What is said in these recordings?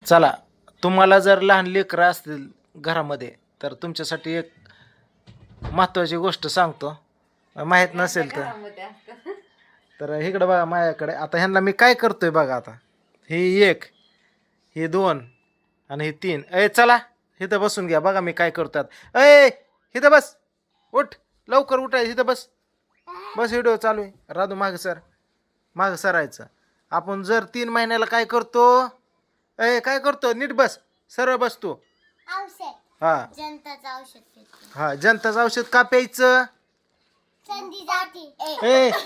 चला, तुम्हाला जर लहान लेकरं असतील घरामध्ये तर तुमच्यासाठी एक महत्त्वाची गोष्ट सांगतो. माहीत नसेल तर इकडं बघा माझ्याकडे. आता ह्यांना मी काय करतोय बघा. आता ही एक, ही दोन आणि ही तीन. चला इथं बसून घ्या. बघा मी काय करतात. इथं बस. उठ लवकर, उठाय इथं बस. बस व्हिडिओ चालू आहे. राधू मागं सरायचं. आपण जर 3 महिन्याला काय करतो, काय करतो, नीट बस, सरळ बस तू. हा जनताचं औषध का प्यायचं?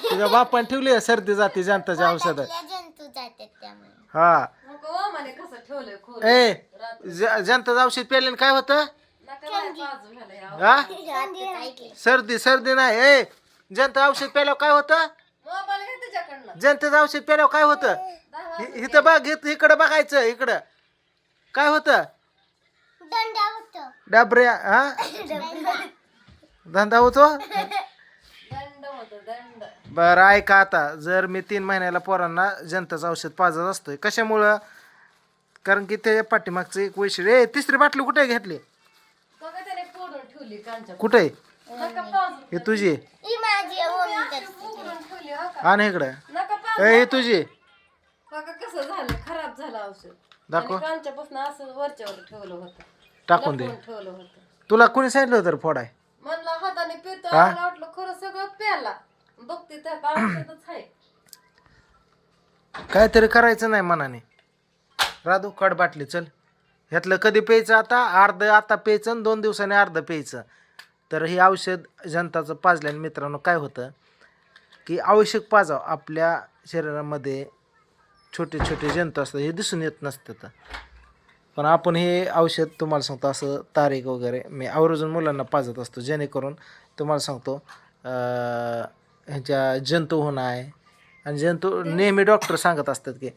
तुझ्या बापान ठेवली सर्दी जाते जनताचे औषध. हा जनताचं औषध प्यायल्याने काय होतं? हा सर्दी नाही. जनता औषध प्यायल्यावर काय होतं? जनतेचं औषध प्यायल्यावर काय होतं? इथं बघ, इकडं बघायचं. इकडं काय होतं? डाबऱ्या. हा धंदा होतो. बरं ऐका आता. जर मी 3 महिन्याला पोरांना जनताचं औषध पाजत असतोय, कशामुळं? कारण की ते पाठीमागचं एक वैशिष्ट्य. तिसरी बाटली कुठे घेतली? कुठे? हे तुझी आणि इकडं हे तुझी. कसं झालं, खराब झालं औषध. दाखव. कांच्यापासून असं वरच्यावर ठेवलं होतं, टाकून दे. ठेवलं होतं. तुला कोणी सांगितलं तर फोडाय? म्हणला हाताने पितो. मला वाटलं खरं सगळं प्याला. बघते त्यात औषधच आहे. काहीतरी करायचं नाही मनाने. राधू काढ बाटली. चल, ह्यातलं कधी प्यायचं? आता अर्ध आता प्यायचं आणि 2 दिवसांनी अर्ध प्यायचं. तर हे औषध जनताचं पाजल्याने मित्रांनो काय होतं की आवश्यक पाजावं. आपल्या शरीरामध्ये छोटे छोटे जंतू असतात, हे दिसून येत नसतात. पण आपण हे औषध तुम्हाला सांगतो असं तारीख वगैरे मी आवर्जून मुलांना पाजत असतो, जेणेकरून तुम्हाला सांगतो ह्याच्या जंतू होणं आहे. आणि जंतू नेहमी डॉक्टर सांगत असतात की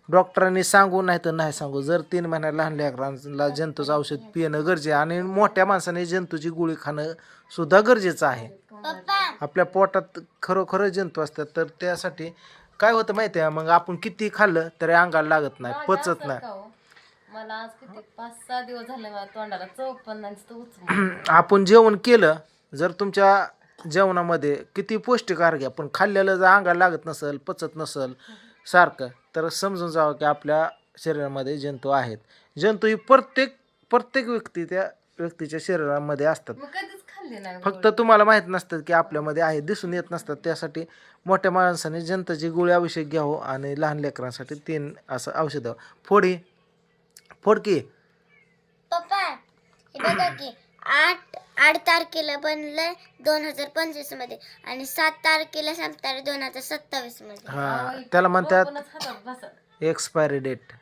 डॉक्टरांनी सांगू नाही तर नाही सांगू, जर 3 महिन्याला लहान लेकरांना जंतूचं औषध पिणं गरजेचं आहे. आणि मोठ्या माणसाने जंतूची गोळी खाणं सुद्धा गरजेचं आहे. आपल्या पोटात खरोखर जंतू असतात. तर त्यासाठी काय होतं माहिती आहे, मग आपण किती खाल्लं तरी अंगाला लागत नाही, पचत नाही. मला आज किती 5-6 दिवस झाले मला तोंडाला चव पण नाही. आपण जेवण केलं, जर तुमच्या जेवणामध्ये किती पौष्टिक आहार घ्या पण खाल्लेलं जर अंगाला लागत नसेल, पचत नसेल सारखं, तर समजून जावं की आपल्या शरीरामध्ये जंतू आहेत. जंतू ही प्रत्येक त्या व्यक्तीच्या शरीरामध्ये असतात. फक्त तुम्हाला माहीत नसतं की आपल्यामध्ये आहे, दिसून येत नसतात. त्यासाठी मोठ्या माणसाने जंतूची गोळी आवश्यक घ्यावं आणि लहान लेकरांसाठी 3 असं औषधं. फोड की पप्पा, हे बघा की 8 तारखेला बनलंय 2025 मध्ये आणि 7 तारखेला संपणार 2027 मध्ये. हा त्याला म्हणतात एक्सपायरी डेट.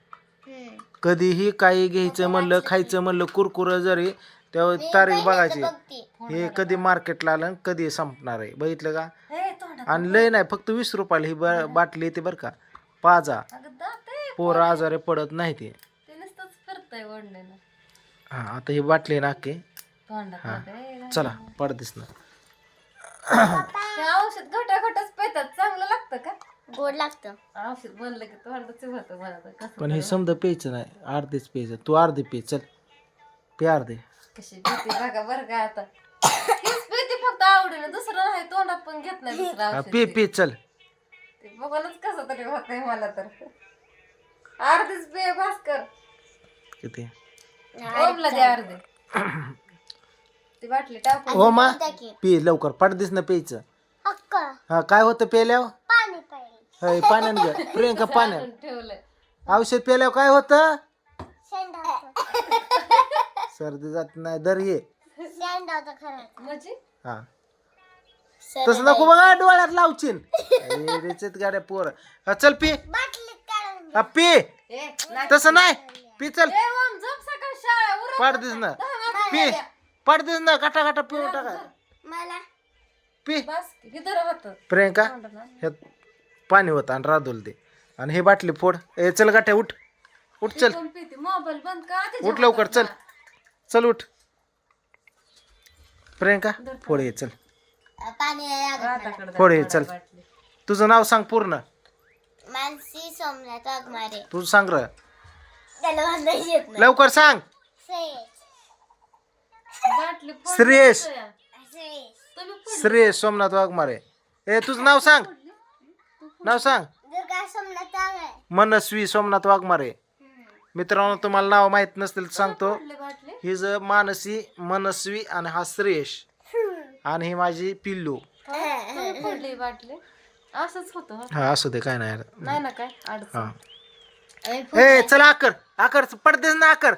कधीही काही घ्यायचं म्हणलं, खायचं म्हणलं, कुरकुरं जरी, तेव्हा तारीख बघायची. हे कधी मार्केटला आलं कधी संपणार आहे, बघितलं का? आणि लय नाही, फक्त 20 रुपयाला ही बाटली येते बरं का. पाजा, पोरं आजारी पडत नाही ते. हा आता ही बाटली नाके. हा चला पडतेस ना. औषध घटाघटच पेतात. चांगलं लागतं का? गोड लागतं औषध बनलं की तोंडाच होतं मला. पण हे समजा प्यायचं नाही, अर्धेच प्यायचं. तू अर्धे पे. चल पे अर्धे. कशी भीती बघा बरं का. आता भीती फक्त आवडीने, दुसरं नाही. तोंडात पण घेत नाही दुसरं औषध. पे चल. ते बघूनच कसं तरी होतंय मला तर. अर्धीच पे भास्कर. किती ओमला दे अर्धे. ती बाटली टाकून. हो मा पे लवकर, पडदिस ना प्यायचं. हा काय होतं प्यायल्यावर? पाण्यानं घ्या प्रियंका, पाण्यात ठेवलंय औषध प्यायल्यावर काय होतं? सर्दी जात नाही. दर ये म्हणजे हा तसं नको बघा, डोळ्यात लावचीन गाड्या पोर. चल पी पी. तसं नाही पी. चल पाडदिस ना पी. पाडदिस ना काटा काटा पिऊन टाका. पी प्रियंका. ह्यात पाणी होतं आणि राधूल दे आणि हे बाटली फोड. चल गाठ्या उठ चल. मोबाईल बंद कर. उठ लवकर. चल उठ प्रियंका. फोड हे. चल फोड हे. चल तुझं नाव सांग पूर्ण. मानसी सोमनाथ वाघमारे. तू सांग र. त्याला बांधायची येत नाही. लवकर सांग. बाटली फोडली श्रेयस. होत्या. श्रेयस. तुम्ही फोडली. श्रेयस सोमनाथ वाघमारे. ए तुझं नाव सांग. नाव सांग. दुर्गा सोमनाथ आहे. मनस्वी सोमनाथ वाघमारे. मित्रांनो तुम्हाला नाव माहित नसतील तर सांगतो. फोडली बाटली. ही ज मानसी, मनस्वी आणि हा श्रेयश आणि ही माझी पिल्लू. तुम्ही फोडली बाटली. असंच होतं हं. हा असू दे काय नाही. नाही ना काय हा अडचण. ए चला आकर आकर पडतेस ना आकर.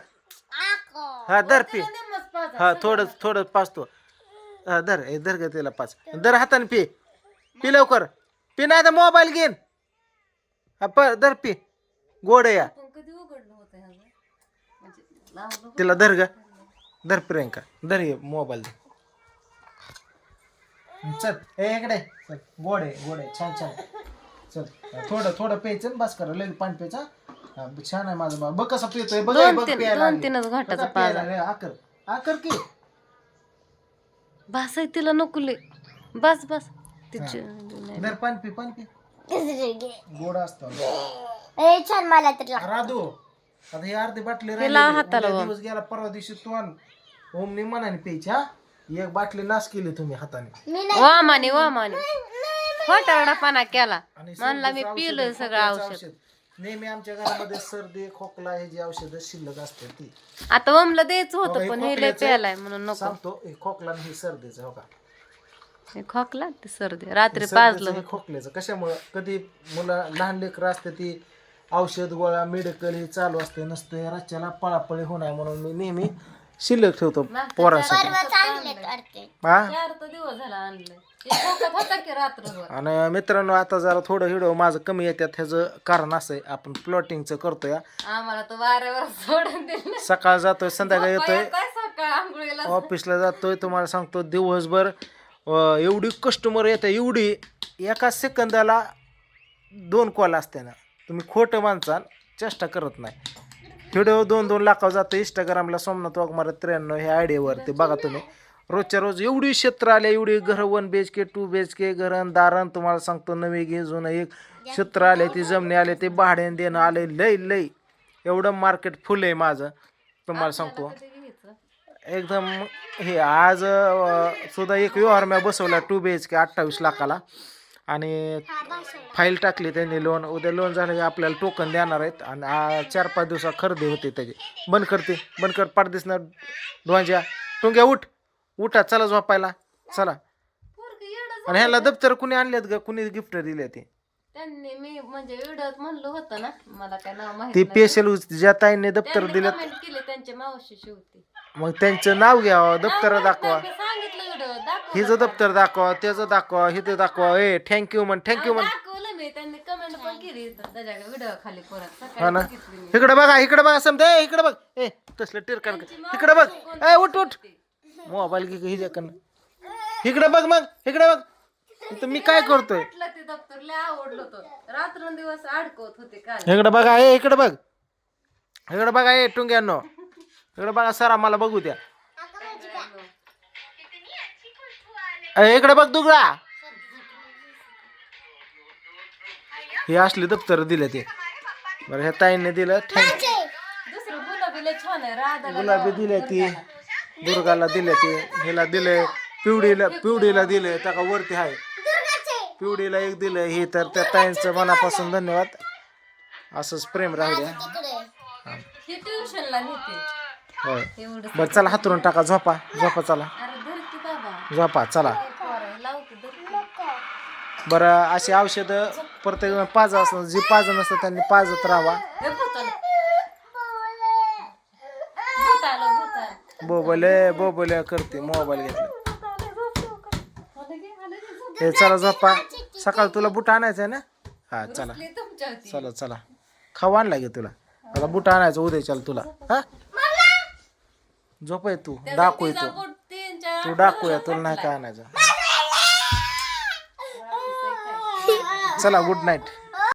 हा धर पी. निम्मच पाजा. हा थोडं थोडं पाचतो. हा धर धर ग तिला पाच. धर हाताने पी. पी लवकर. पी नाही तर मोबाईल घेईन. हा धर पी. गोड आहे या. पण कधी उघडलं होतं ह्याचं? म्हणजे लावलं होतं. तिला धर ग. धर प्रियंका धर ये मोबाईल दे. चल ए इकडे चल. गोड आहे गोड आहे छान छान. चल थोडं थोडं प्यायचं आणि बस करा लगेच पाणी प्यायचं. हा, छान आहे माझं बाळ. बघ कसा पितोय बघ बघ प्यायला दोन लागली. तीनच घाटाचा बघा, पाजा. प्यायला लागली. आकर आकर की. भासाय तिला नकुले. बस बस तिची धर पाणी पी पाणी पी. गोड असतं. ए छान मला तर लागतं. राधू आता ही अर्धी बाटली तिला राहिलेली. हाताला उद्या वा. दिवस गेला परवा दिवशी तू आण. ओमनी मनाने प्यायची. हा एक बाटली नाश केली तुम्ही हाताने. मी नाही वामाने वामाने खोटारडापणा केला. आणि म्हणला मी सर्दीचं पिलोय औषध, सगळं खोकल्याचं औषध. नेहमी आमच्या घरामध्ये सर्दी खोकला हे जे औषध शिल्लक असते ती आता वमला द्यायचं हो, होतं हे पण हे लय खोकल्याचं प्यायलाय म्हणून नको. सांगतो हे खोकला आणि हे सर्दीचं हो का. हे खोकला ते सर्दी रात्री सर्दीचं पाजलं हे होतं. खोकल्याचं कशामुळं कधी मुलं लहान लेकरं असते ती औषध गोळा मेडिकल हे चालू असते नसते. रातच्याला पळापळी होणार म्हणून मी नेहमी शिल्लक ठेवतो पोरांसाठी. परवा चांगले करते. हा 4 तर दिवस झाला आणलं. ते खोकत होता की रात्रभर. आणि मित्रांनो आता जरा थोडं व्हिडिओ माझं कमी येतात ह्याचं कारण असं आहे आपण प्लॉटिंगचं करतोय. आम्हाला तो वाऱ्यावर सोडून दिलं. सकाळ जातोय संध्याकाळी येतोय काय सकाळ आंघोळीला ऑफिसला जातोय. तुम्हाला सांगतो दिवसभर एवढी कस्टमर येते एवढी एका सेकंदाला 2 कॉल असते ना. तुम्ही खोटं माणसाल चेष्टा करत नाही. व्हिडिओ 2-2 लाखावर जातो. इंस्टाग्रामला सोमनाथ वाघमारे 93 ह्या आयडियावरती बघा तुम्ही. रोजच्या रोज एवढी क्षेत्र आले एवढी घरं 1 BHK 2 BHK घरं दारण तुम्हाला सांगतो नवी घे जुनं एक क्षेत्र आले ती जमणे आले ते भाड्याने देणं आले लय लय एवढं मार्केट फुल आहे माझं तुम्हाला सांगतो. कधी घ्यायचं. एकदम हे आज सुद्धा एक व्यवहार मी बसवला 2 BHK 28 लाखाला आणि फाईल टाकली त्यांनी लोन. उद्या लोन झालं की आपल्याला टोकन देणार आहेत आणि 4-5 दिवसात खरेदी होते त्याची. बंद कर पाठ दिसणार डोंज्या टोंग्या उठा चला झोपायला चला. पोरगं येडं आणि ह्याला दप्तर कुणी आणलेत ग कुणी गिफ्ट दिले ते त्यांनी मी म्हणजे व्हिडिओत म्हणलं होतं ना मला काय नाव ती माहिती पेशल ज्या ताईने दप्तर दिलं कमेंट केले त्यांच्या मावशी शेवटी. मग त्यांचं नाव घ्यावं दप्तर दाखवा. मी सांगितलं व्हिडिओ दाखव. हिचं दप्तर दाखवा त्याचं दाखवा हिथं दाखवा. ए थँक्यू म्हण दाखवलं मी त्यांनी कमेंट पण केली त्याच्याकडे व्हिडिओ खाली परत हा ना. सकाळी बघितली मी. इकडे बघा समजा इकडे बघ. ए तसलं टिरकान इकडे बघ. ए उठ मोबाईल घे हिच्याकडनं. इकडे बघ मग इकडे बघ. इथं मी काय करतोय. म्हटलं ते दप्तर लय आवडलं होतं रात्रंदिवस अडकवत होते काय. इकडे बघा इकडे बघा टुंग्यांनो इकडे बघा सरा मला बघू द्या. इकडे बघ दुगळा. हे असले दप्तर दिले ते बरं ह्या ताईने दिलं दुसरं गुलाबी लय छान आहे राधा गुलाबी दिले ती दुर्गाला दिले ती हिला दिले पिवडीला दिले त्या वरती आहे पिवडीला एक दिलं हे तर त्या ताईंचं मनापासून धन्यवाद. असंच प्रेम राहू द्या. ही ट्युशनला नेते होय एवढं. बरं चला हातरून टाका झोपा चला अरे धर की बाबा झोपा चला. लावते धर. बरं अशी औषधं प्रत्येक पाज असतात जी पाज नसतं त्यांनी पाजत राहावा. हे भूत आलं. भूत आलं, भूत आलं. बोबले करते मोबाईल घेतला. आलं की, आलं की, झोप. हे चला झोपा. सकाळ तुला बुट आणायचं आहे ना. हा चला बसली तुमच्यावरती. चला खाऊ आणला गे तुला आता बुट आणायचं उद्या चल तुला. हा झोप आहे तू डाकू तिचा येतो बोट 3-4 तू डाकू आहे तुला नाही काय आणायचं. चला गुड नाईट.